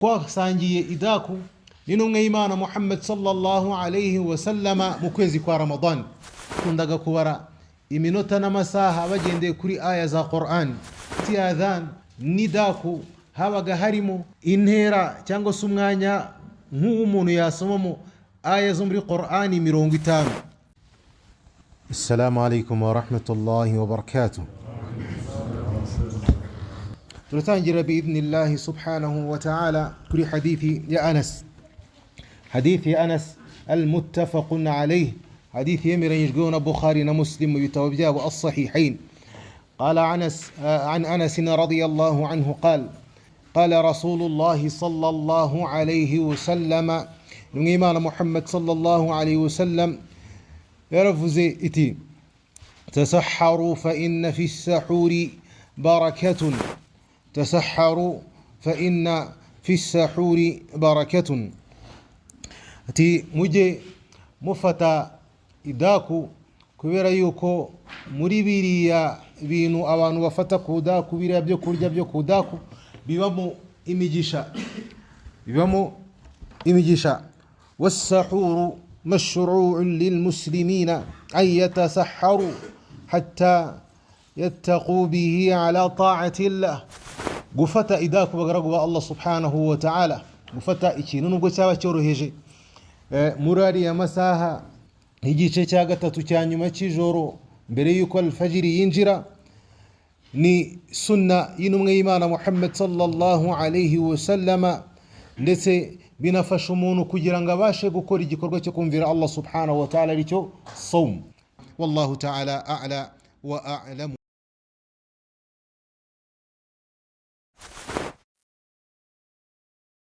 Twasangiye idaku n'intumwa y'Imana Muhammad sallallahu alayhi wa sallama mu kwezi kwa Ramadan. Kundaga kubara iminota n'amasaha bagendeye kuri aya za Qur'an. Ti adhan nidaku habaga harimo intera cyangwa se umwanya nk'umuntu yasomamo aya zo muri Qur'an 50. Assalamu alaykum wa rahmatullahi wa barakatuh. نتنجر بإذن الله سبحانه وتعالى كل حديث يا أنس. حديث يا أنس المتفق عليه، حديث يمر يجقون بخاري ومسلم ويتوبجاه الصحيحين. قال عن أنس رضي الله عنه قال رسول الله صلى الله عليه وسلم الإمام محمد صلى الله عليه وسلم يرفزي إتي تسحروا فإن في السحور بركة. تسحروا فإن في السحور بركة. ati muje mufata idaku kubera yuko muri biriya bintu abantu bafata kudaku biriya byo kurya byo kudaku bibamo imigisha. والسحور مشروع للمسلمين أن يتسحروا حتى يتقوا به على طاعة الله. gufata idaku bagaragu ba Allah subhanahu wa ta'ala, gufata ikintu nubwo cyaba cyoroheje murari ya masaha igice cya gatatu cya nyuma cy'ijoro mbere yuko al-fajiri yinjira, ni sunna y'intumwa y'Imana Muhammad sallallahu alayhi wa sallama, ndetse binafasha umuntu kugira ngo abashe gukora igikorwa cyo kumvira Allah subhanahu wa ta'ala aricyo sawm. Wallahu ta'ala a'la wa a'lamu.